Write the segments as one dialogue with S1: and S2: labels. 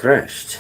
S1: crashed.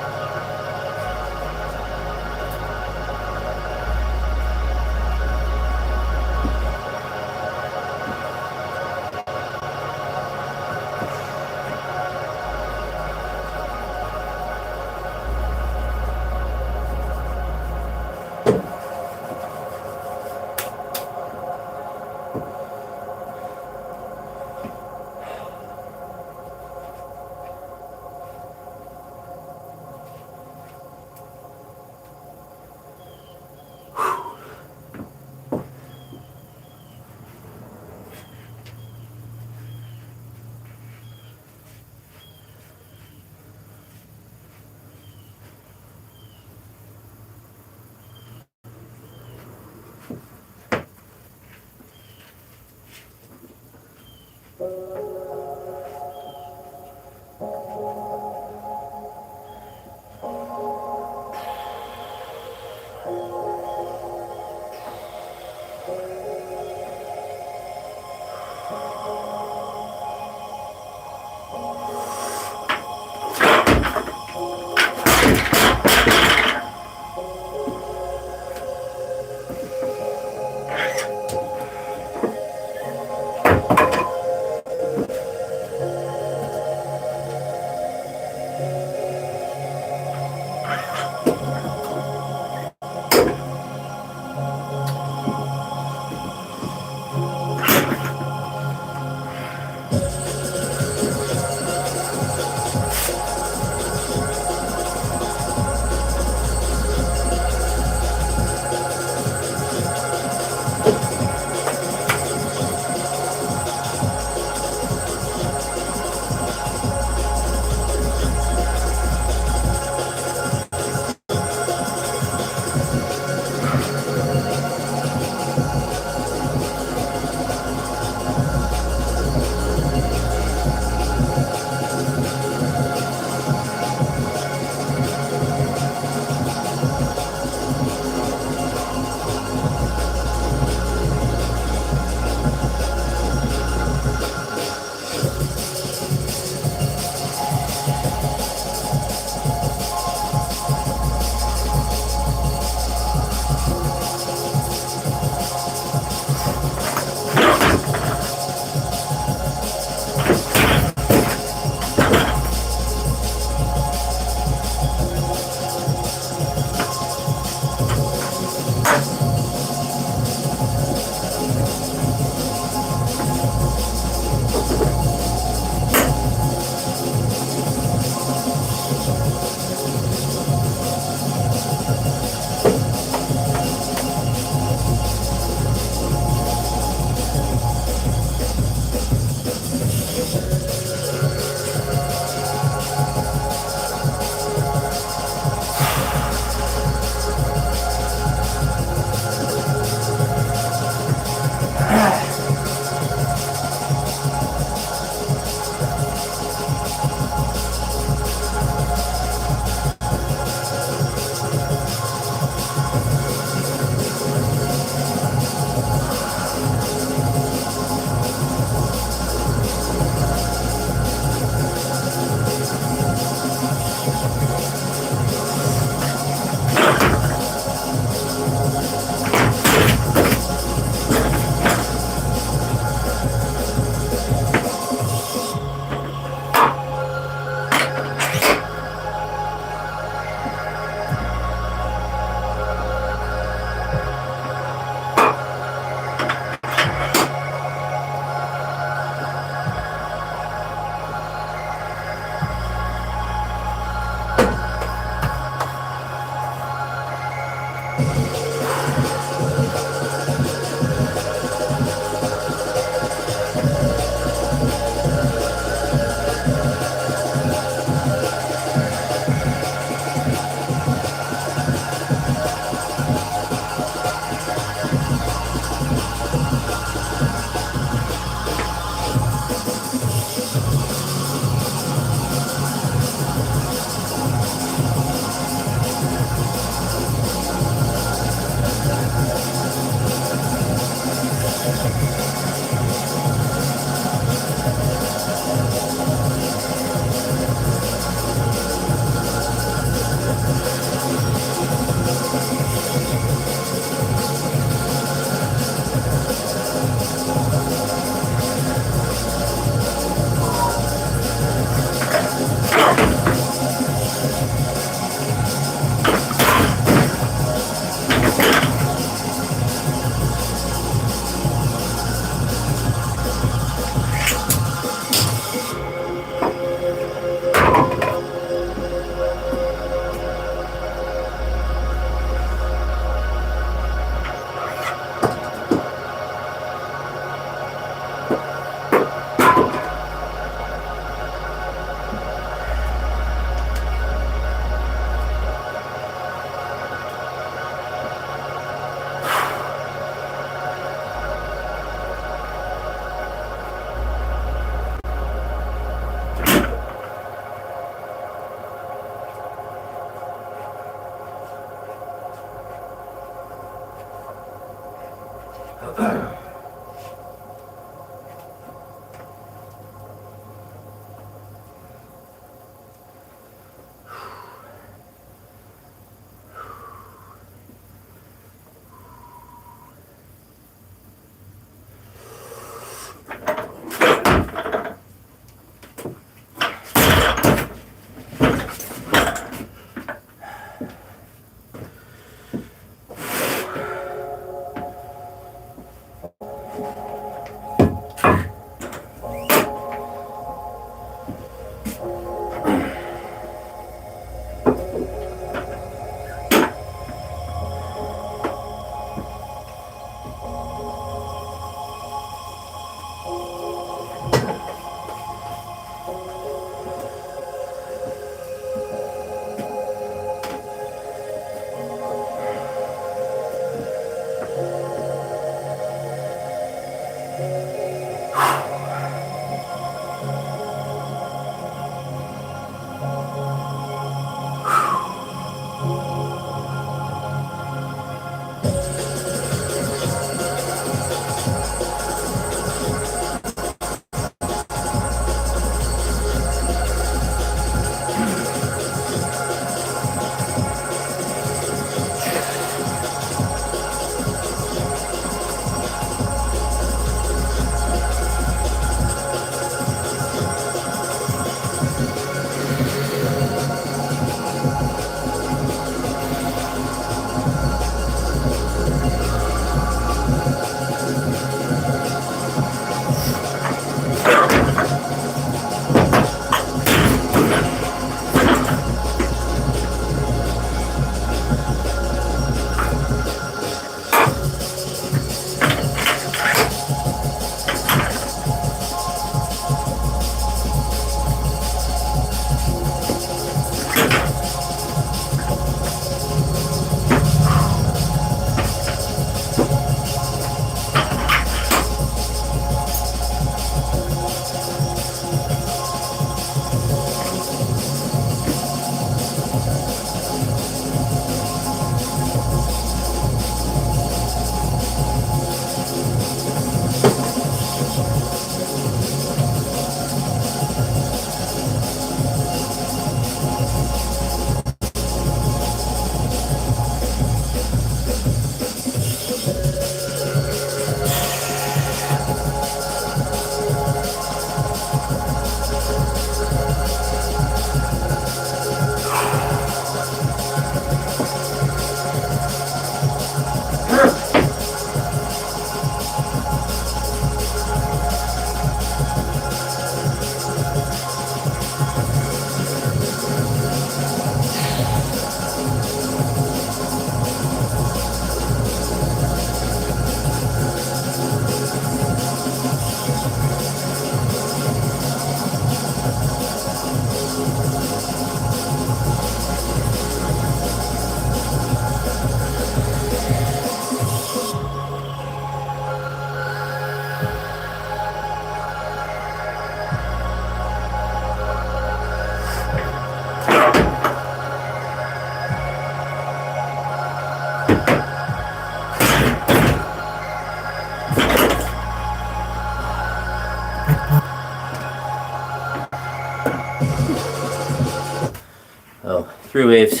S1: Oh, 3 waves.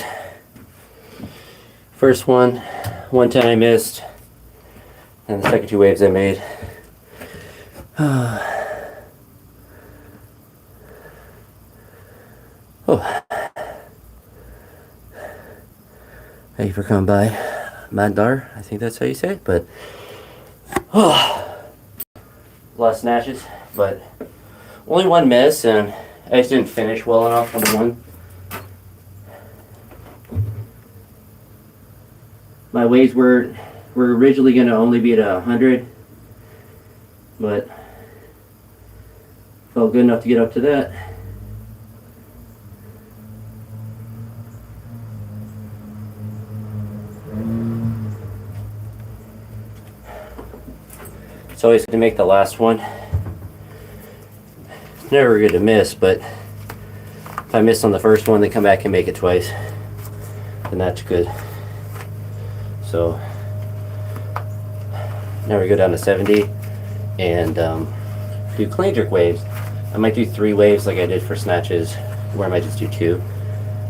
S1: First one, 110 I missed, and the second 2 waves I made. Oh. Thank you for coming by, Mandar. I think that's how you say it, but a lot of snatches, but only 1 miss, and I just didn't finish well enough on the one. My waves were originally going to only be at 100, but felt good enough to get up to that. It's always good to make the last one. It's never good to miss, but if I miss on the first one, then come back and make it twice, then that's good. So Now we go down to 70 and do clean jerk waves. I might do 3 waves like I did for snatches, or I might just do 2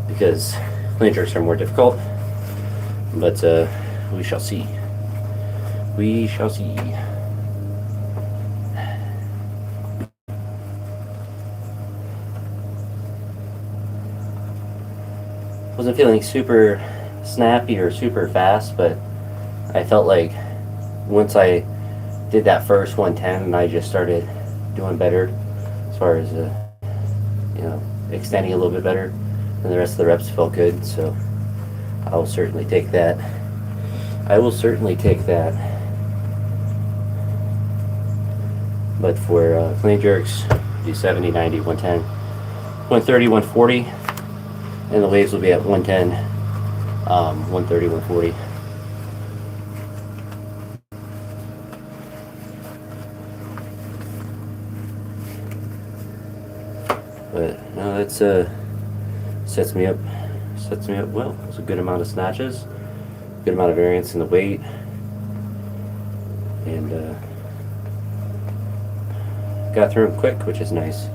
S1: because clean jerks are more difficult. But we shall see. We shall see. Wasn't feeling super snappy or super fast, but I felt like once I did that first 110 and I just started doing better as far as extending a little bit better, and the rest of the reps felt good. So I will certainly take that. I will certainly take that. But for clean jerks, do 70, 90, 110, 130, 140, and the waves will be at 110, 130, 140. But no, that's sets me up well. It's a good amount of snatches, good amount of variance in the weight, and got through them quick, which is nice.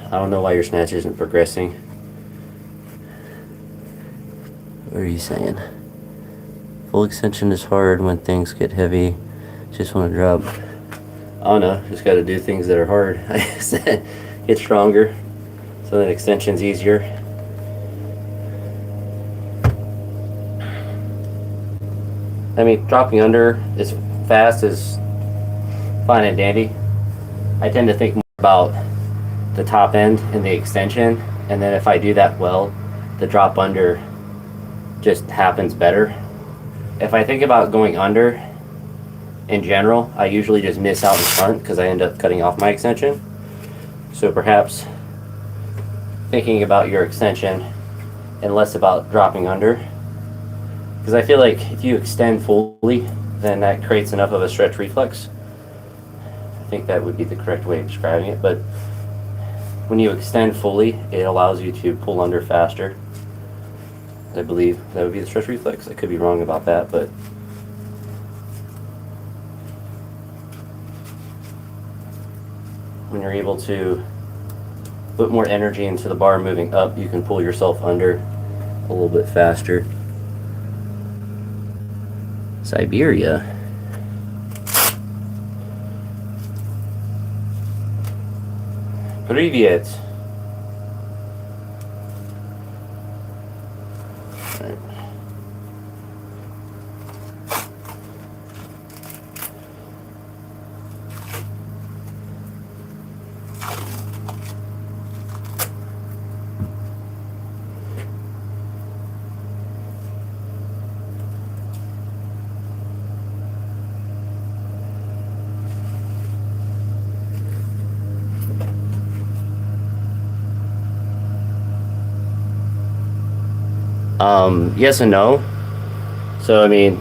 S1: I don't know why your snatch isn't progressing. What are you saying? Full extension is hard when things get heavy. Just want to drop. I don't know. Just got to do things that are hard. I said, get stronger, so that extension's easier. I mean, dropping under as fast is fine and dandy. I tend to think more about the top end and the extension, and then if I do that well, the drop under just happens better. If I think about going under in general, I usually just miss out in front because I end up cutting off my extension. So perhaps thinking about your extension and less about dropping under, because I feel like if you extend fully, then that creates enough of a stretch reflex. I think that would be the correct way of describing it, but when you extend fully, it allows you to pull under faster. I believe that would be the stretch reflex. I could be wrong about that, but when you're able to put more energy into the bar moving up, you can pull yourself under a little bit faster. Siberia. Привет. Right. Yes and no. So, I mean,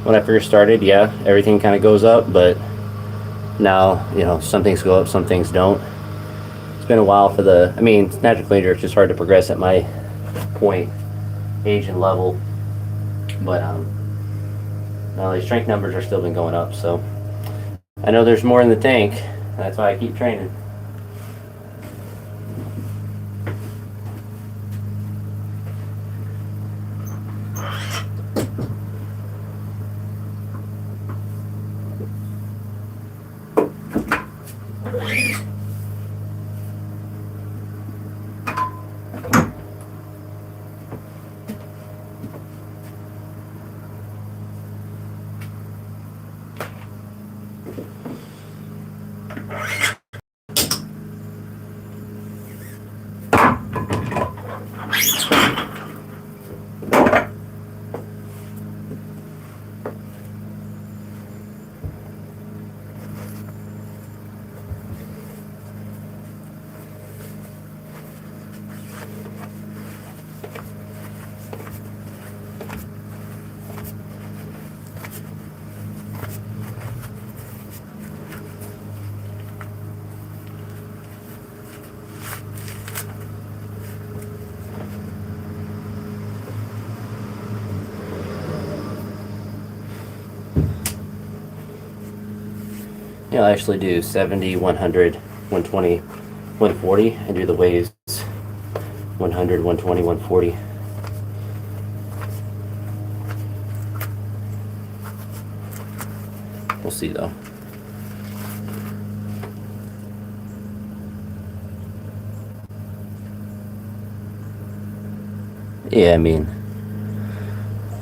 S1: when I first started, yeah, everything kind of goes up, but now, some things go up, some things don't. It's been a while for snatch and clean jerk, it's just hard to progress at my point, age, and level. But, no, the strength numbers are still been going up, so I know there's more in the tank. That's why I keep training. Yeah, I'll actually do 70, 100, 120, 140, and do the waves 100, 120, 140. We'll see though. Yeah, I mean,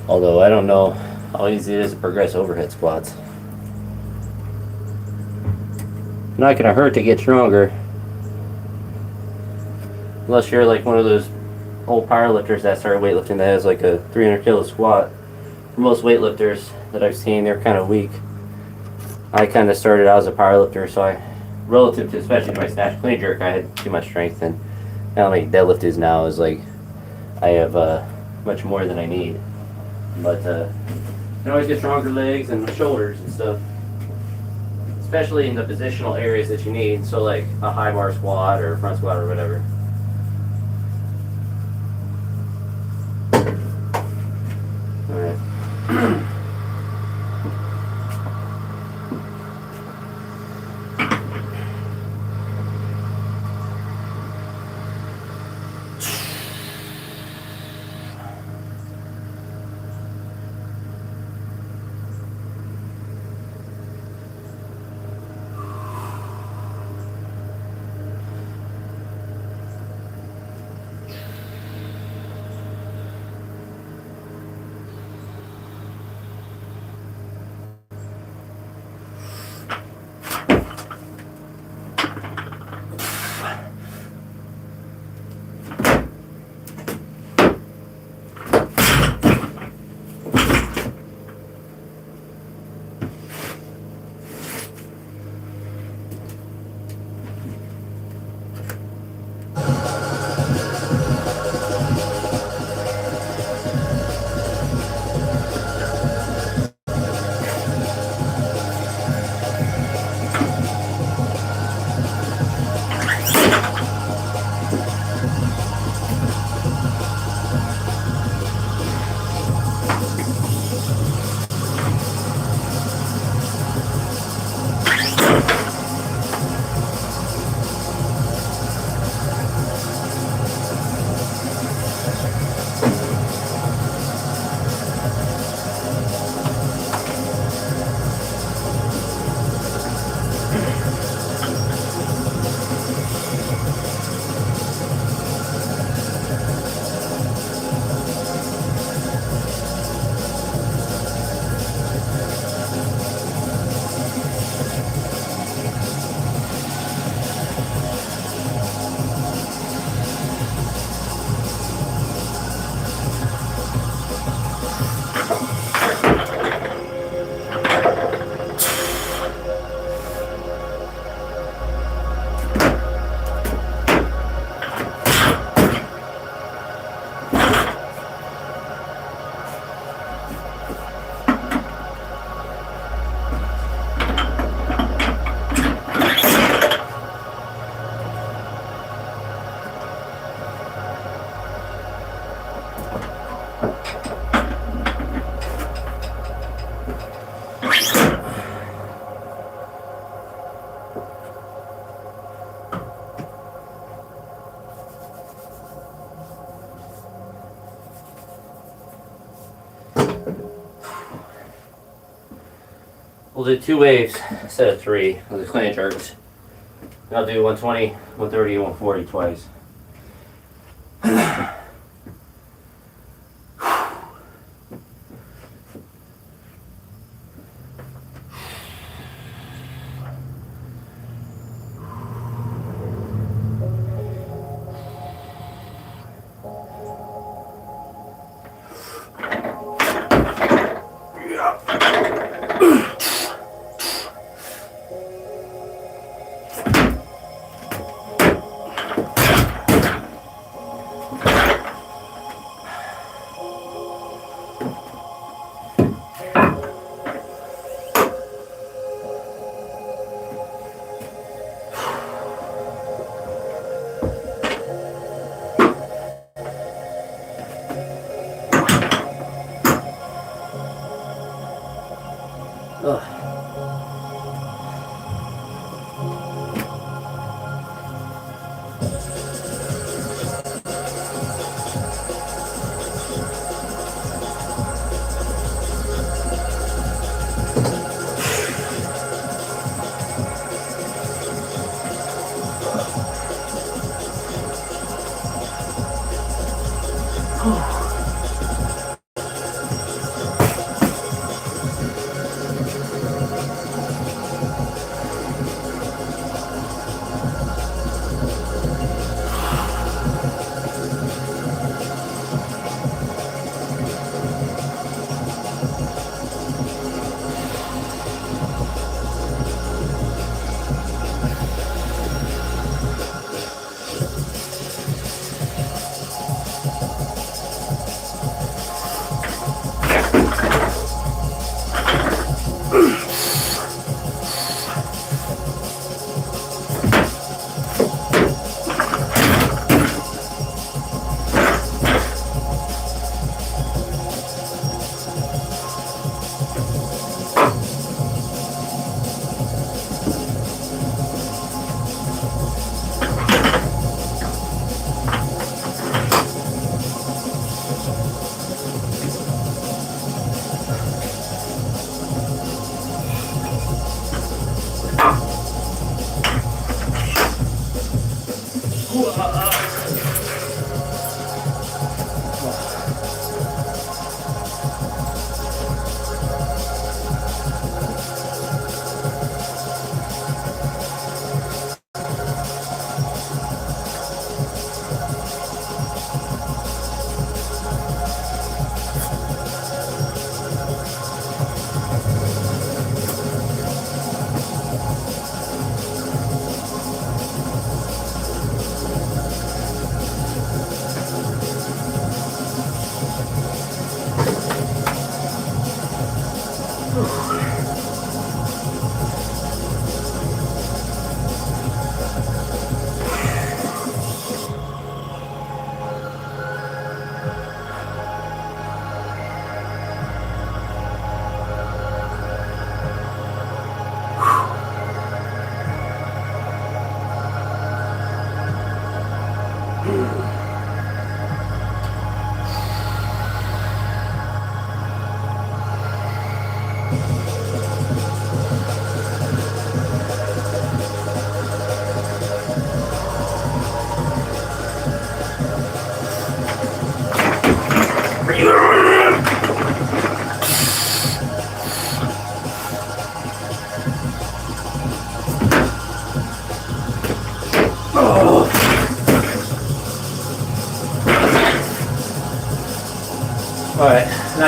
S1: although I don't know how easy it is to progress overhead squats. Not gonna hurt to get stronger. Unless you're like one of those old powerlifters that started weightlifting that has like a 300 kilo squat. For most weightlifters that I've seen, they're kind of weak. I kind of started out as a powerlifter, so relative to especially to my snatch clean jerk, I had too much strength, and how my deadlift is now is like I have much more than I need. But you can always get stronger legs and shoulders and stuff, especially in the positional areas that you need. So like a high bar squat or front squat or whatever. All right. We'll do 2 waves instead of 3 with the clean jerks. And I'll do 120, 130, 140 twice.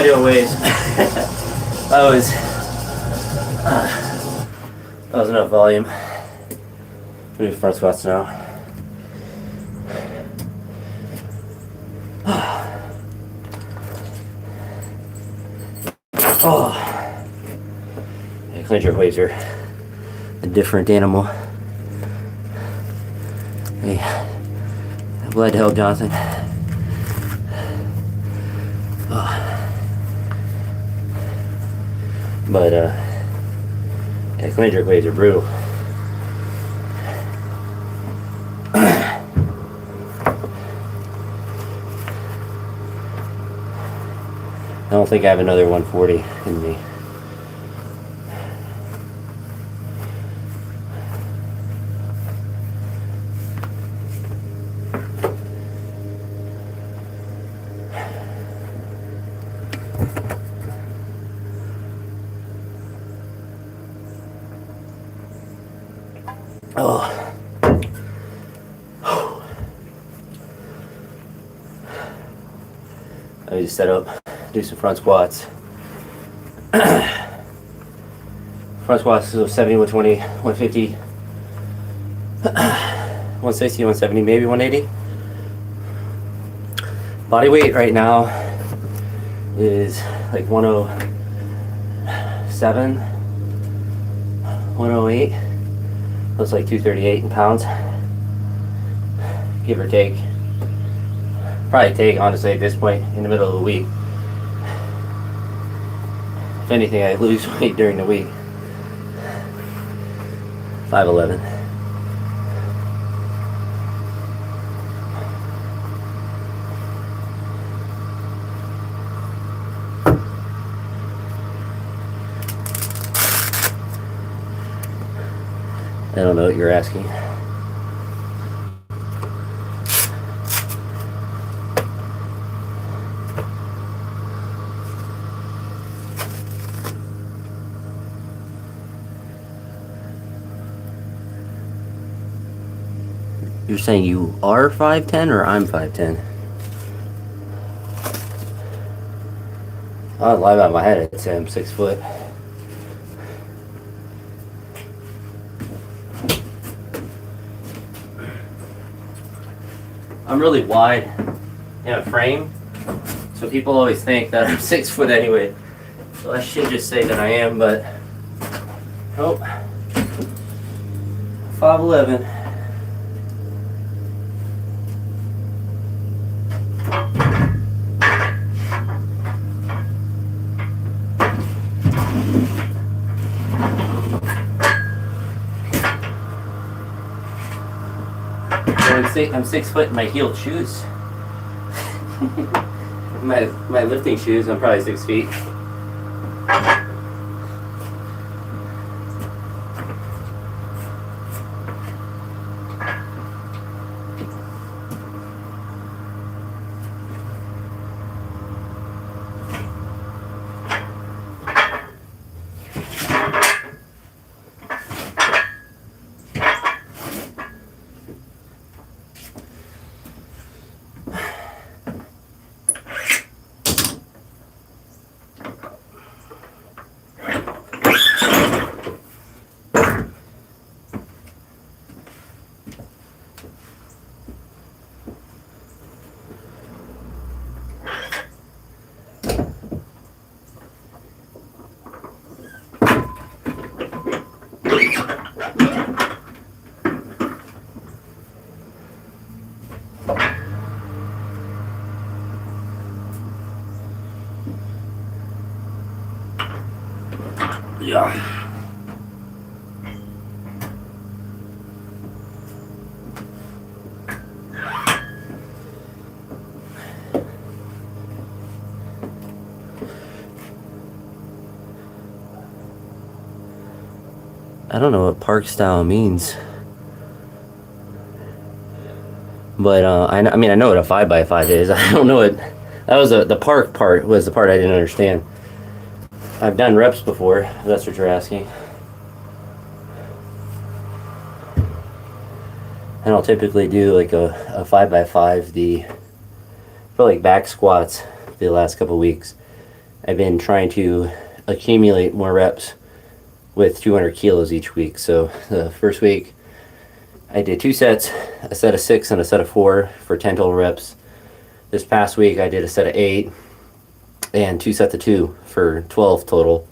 S1: idea what weighs. That was enough volume. We do front squats now. Oh. Yeah, clean jerk waves are a different animal. Hey, I'm glad to help Jonathan. Oh. But yeah, clean jerk waves are brutal. I don't think I have another 140 in me. Oh. I need to set up, do some front squats. Front squats, so 70, 120, 150, 160, 170, maybe 180. Body weight right now is like 107, 108. Looks like 238 in pounds, give or take. Probably take, honestly, at this point in the middle of the week. If anything, I lose weight during the week. 5'11". I don't know what you're asking. You're saying you are 5'10" or I'm 5'10"? I'd lie about my head, I'd say I'm 6 foot. I'm really wide in a frame, so people always think that I'm 6 foot anyway. So I should just say that I am, but nope. 5'11". I'm 6 foot in my heeled shoes. my lifting shoes, I'm probably 6 feet. Yeah. I don't know what park style means, but I mean I know what a 5x5 is. I don't know what that was. The park part was the part I didn't understand. I've done reps before, if that's what you're asking. And I'll typically do like a 5x5 for like back squats the last couple weeks. I've been trying to accumulate more reps with 200 kilos each week. So the first week I did 2 sets, a set of 6 and a set of 4 for 10 total reps. This past week I did a set of 8 and 2 sets of 2 for 12 total.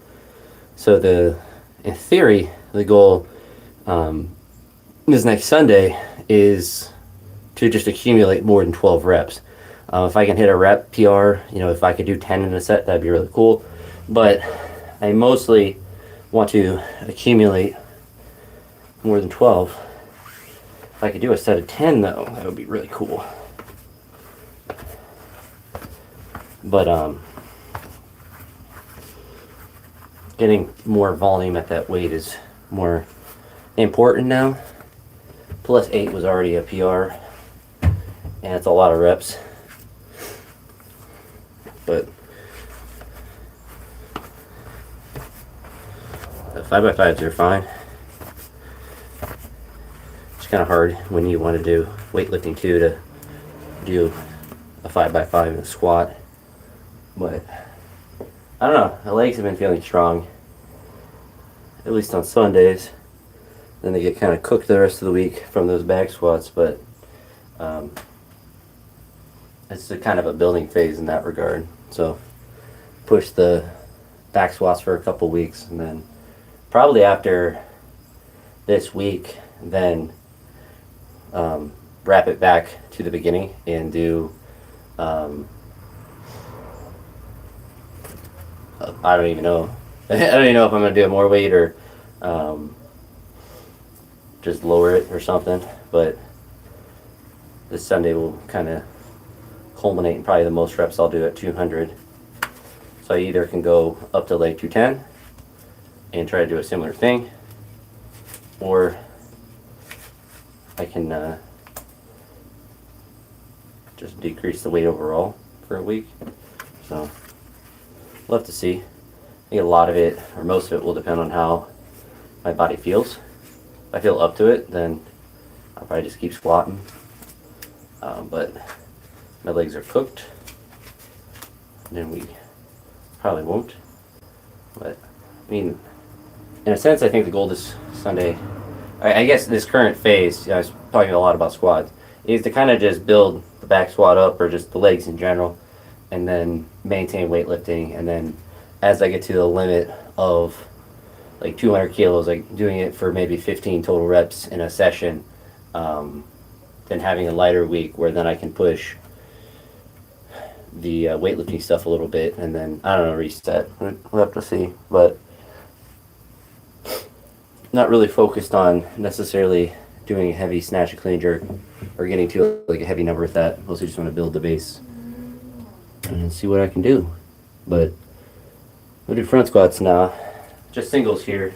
S1: So in theory, the goal this next Sunday is to just accumulate more than 12 reps. If I can hit a rep PR, if I could do 10 in a set, that'd be really cool. But I mostly want to accumulate more than 12. If I could do a set of 10 though, that would be really cool. But getting more volume at that weight is more important now. Plus 8 was already a PR, and it's a lot of reps. But the 5x5s are fine. It's kind of hard when you want to do weightlifting too, to do a 5x5 in a squat. But I don't know, my legs have been feeling strong, at least on Sundays. Then they get kind of cooked the rest of the week from those back squats, but it's a kind of a building phase in that regard. So push the back squats for a couple weeks, and then probably after this week, then wrap it back to the beginning and do I don't even know. I don't even know if I'm gonna do more weight or just lower it or something. But this Sunday will kind of culminate in probably the most reps I'll do at 200. So I either can go up to like 210 and try to do a similar thing, or I can just decrease the weight overall for a week. So we'll have to see. I think a lot of it, or most of it, will depend on how my body feels. If I feel up to it, then I'll probably just keep squatting. But my legs are cooked, then we probably won't. But I mean, in a sense, I think the goal this Sunday, I guess this current phase, I was talking a lot about squats, is to kind of just build the back squat up, or just the legs in general, and then maintain weightlifting. And then as I get to the limit of like 200 kilos, like doing it for maybe 15 total reps in a session, then having a lighter week where then I can push the weightlifting stuff a little bit, and then, I don't know, reset. We'll have to see. But not really focused on necessarily doing a heavy snatch and clean jerk or getting to like a heavy number with that. Mostly just want to build the base and see what I can do. But we'll do front squats now. Just singles here.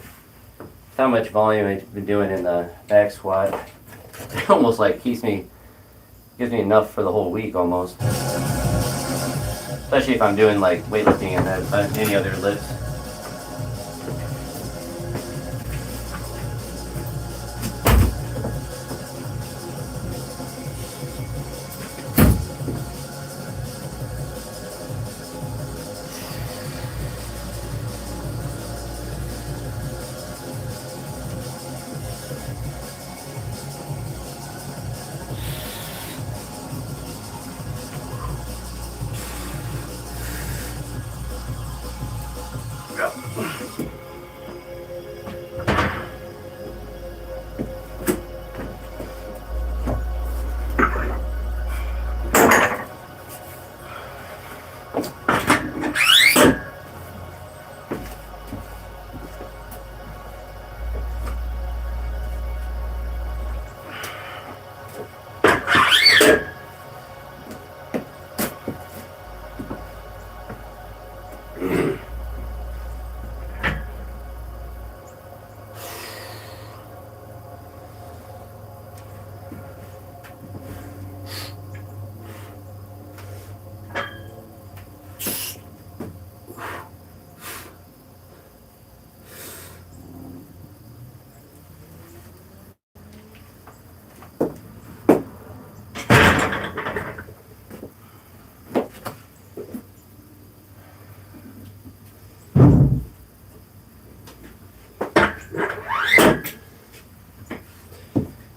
S1: How much volume I've been doing in the back squat. It almost like gives me enough for the whole week almost. Especially if I'm doing like weightlifting and then any other lifts.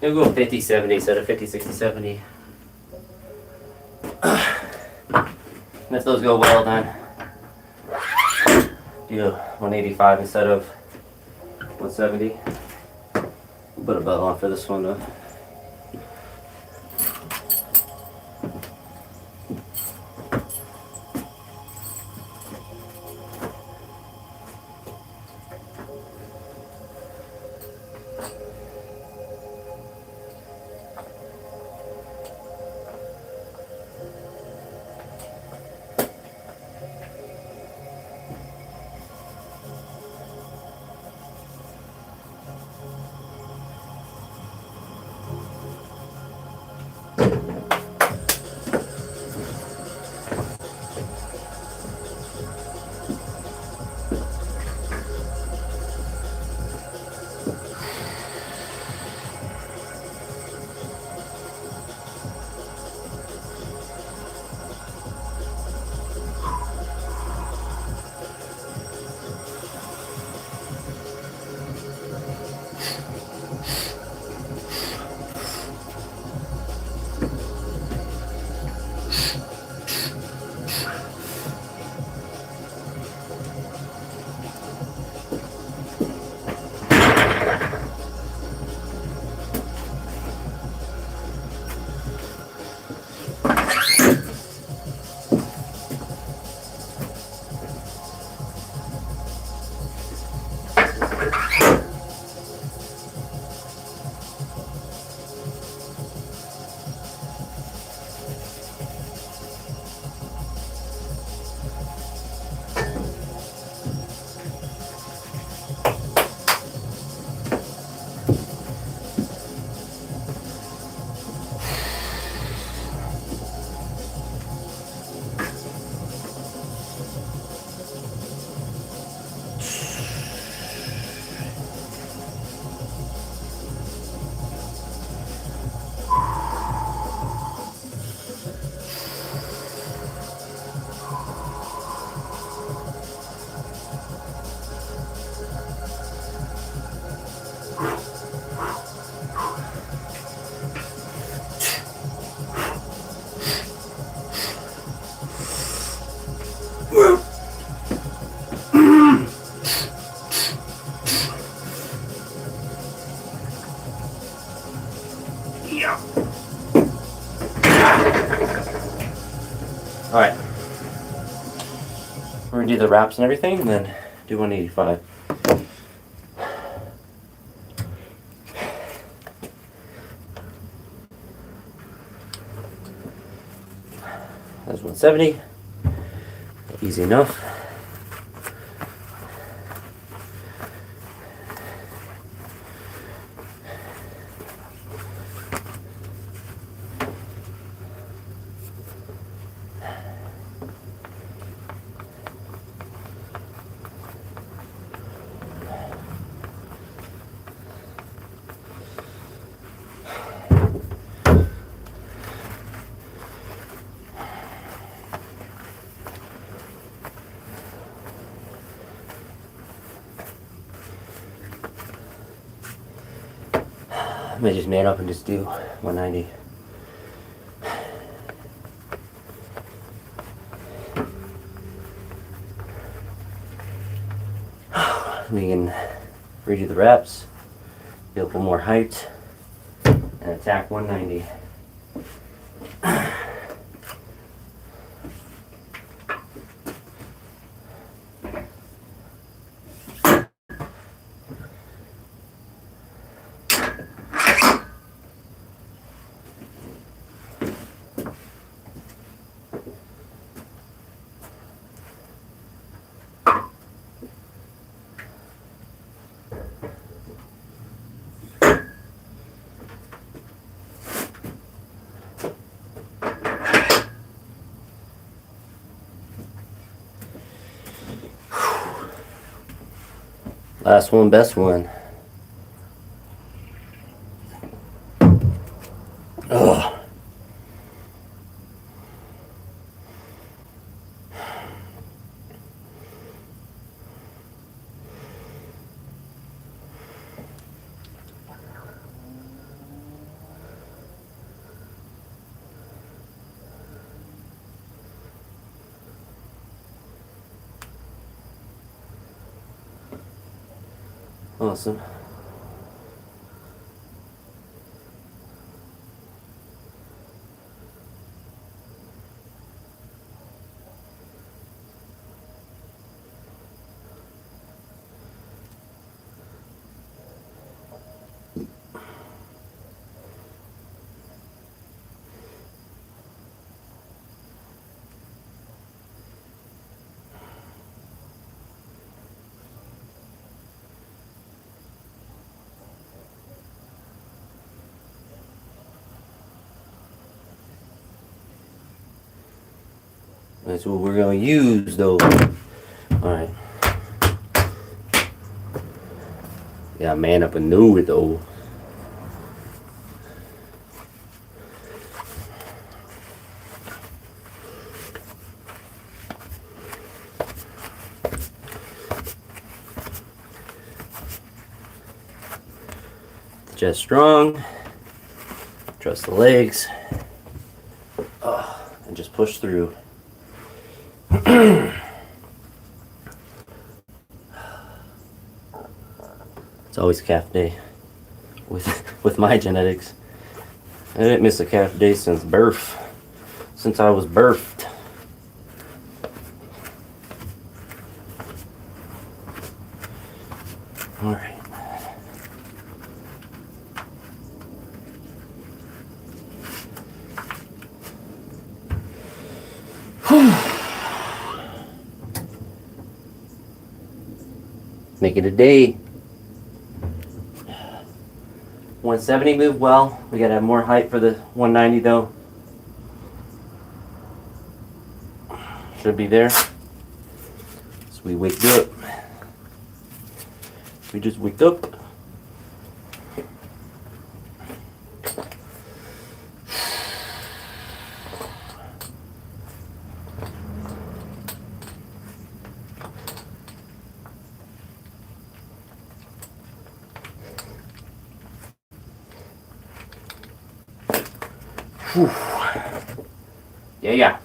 S1: You'll go 50, 70 instead of 50, 60, 70. And if those go well, then do 185 instead of 170. We'll put a bell on for this one though. Alright. We're gonna do the wraps and everything, and then do 185. That's 170. Easy enough. I may just man up and just do 190. We can redo the reps, build a little more height, and attack 190. Last one, best one. Ugh. Awesome. That's what we're gonna use though. Alright. Yeah, man up and knew it though. Just strong. Trust the legs. And just push through. It's always calf day with my genetics. I didn't miss a calf day since birth. Since I was birthed. All right. Make it a day. 170 moved well. We gotta have more height for the 190 though. Should be there. So we waked up. We just waked up. Whew. Yeah.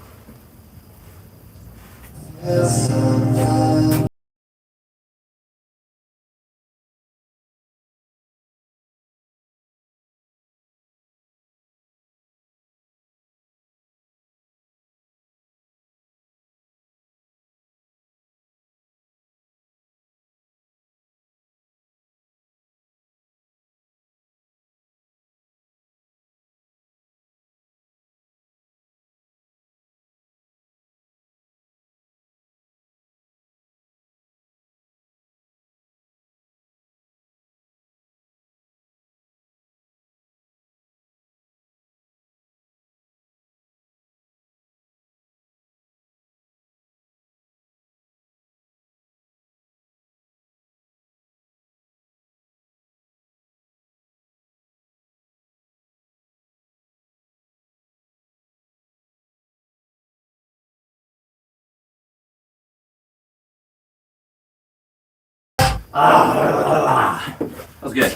S1: That was good.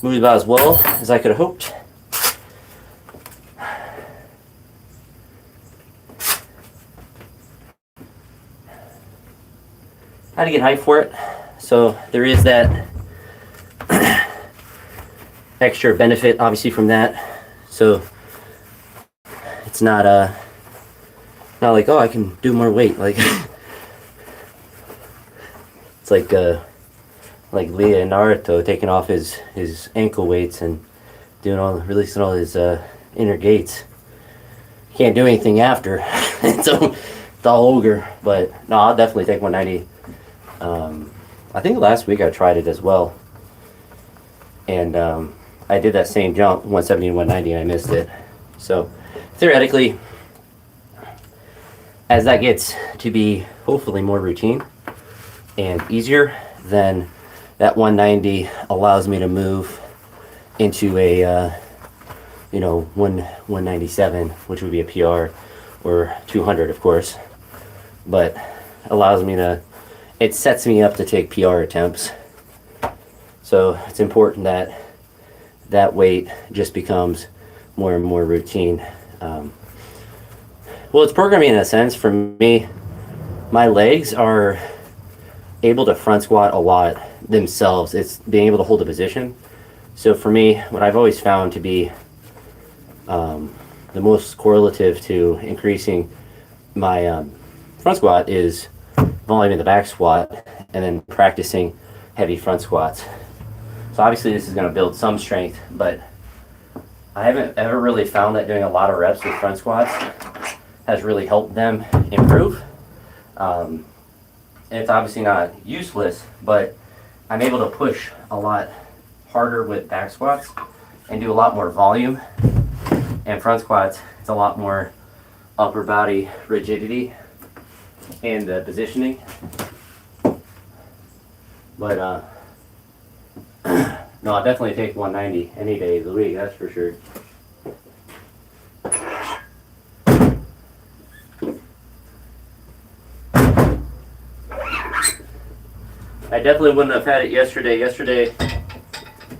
S1: Moved about as well as I could have hoped. Had to get height for it, so there is that extra benefit obviously from that. So it's not like, oh, I can do more weight, like it's like Leah and Naruto taking off his ankle weights and releasing all his inner gates. Can't do anything after. So it's all ogre. But no, I'll definitely take 190. I think last week I tried it as well, and I did that same jump, 170 and 190, and I missed it. So theoretically, as that gets to be hopefully more routine and easier, then that 190 allows me to move into a 197, which would be a PR, or 200 of course, but allows me to, it sets me up to take PR attempts. So it's important that that weight just becomes more and more routine. Well, it's programming in a sense. For me, my legs are able to front squat a lot themselves. It's being able to hold a position. So for me, what I've always found to be the most correlative to increasing my front squat is volume in the back squat and then practicing heavy front squats. So obviously this is going to build some strength, but I haven't ever really found that doing a lot of reps with front squats has really helped them improve. It's obviously not useless, but I'm able to push a lot harder with back squats and do a lot more volume. And front squats, it's a lot more upper body rigidity and the positioning. But no, I'll definitely take 190 any day of the week, that's for sure. I definitely wouldn't have had it yesterday. Yesterday,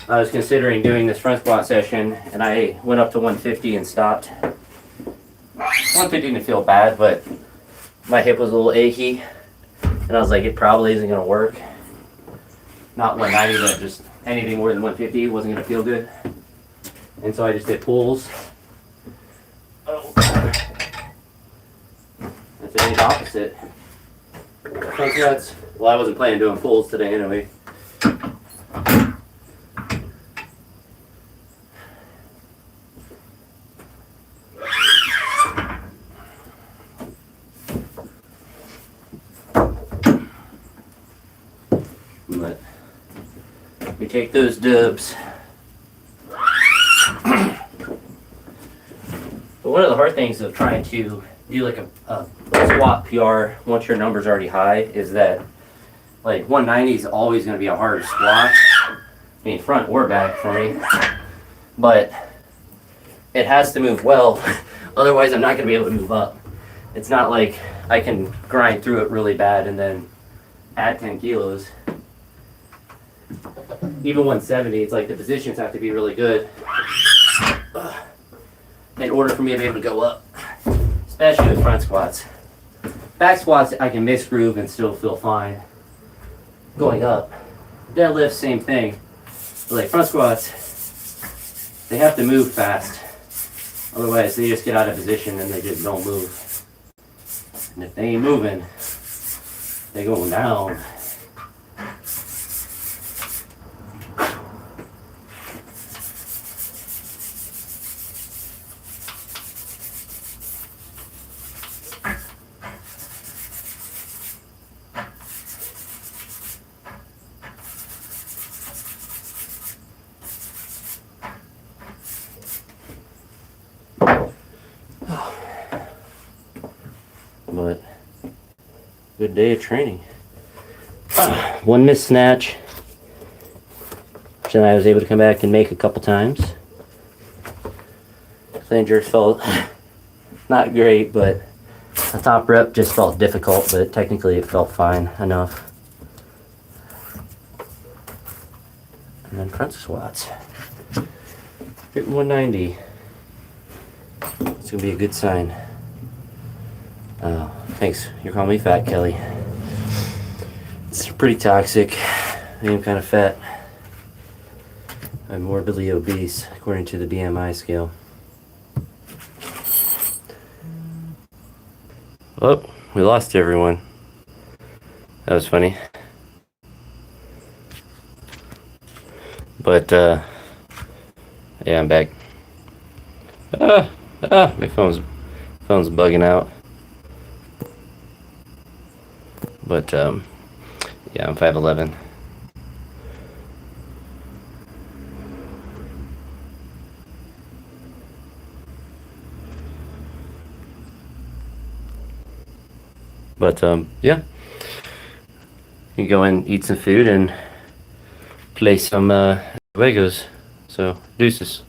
S1: I was considering doing this front squat session, and I went up to 150 and stopped. 150 didn't feel bad, but my hip was a little achy, and I was like, it probably isn't going to work. Not 190, but just anything more than 150 wasn't going to feel good. And so I just did pulls. Oh. And today the opposite. Front squats. Well, I wasn't planning on doing pulls today anyway. But we take those dubs. But one of the hard things of trying to do like a squat PR once your number's already high is that like 190 is always going to be a hard squat. I mean, front or back for me. But it has to move well. Otherwise, I'm not going to be able to move up. It's not like I can grind through it really bad and then add 10 kilos. Even 170, it's like the positions have to be really good in order for me to be able to go up, especially with front squats. Back squats, I can mix groove and still feel fine going up. Deadlift, same thing. But like front squats, they have to move fast. Otherwise, they just get out of position and they just don't move. And if they ain't moving, they going down. But good day of training. One missed snatch, which then I was able to come back and make a couple times. Clean jerks felt not great, but the top rep just felt difficult, but technically it felt fine enough. And then front squats. Hitting 190. It's gonna be a good sign. Oh, thanks. You're calling me fat, Kelly. It's pretty toxic. I am kind of fat. I'm morbidly obese, according to the BMI scale. Oh, we lost everyone. That was funny. But, yeah, I'm back. My phone's bugging out. But, yeah, I'm 5'11". But, yeah. You can go and eat some food and play some Legos. So, deuces.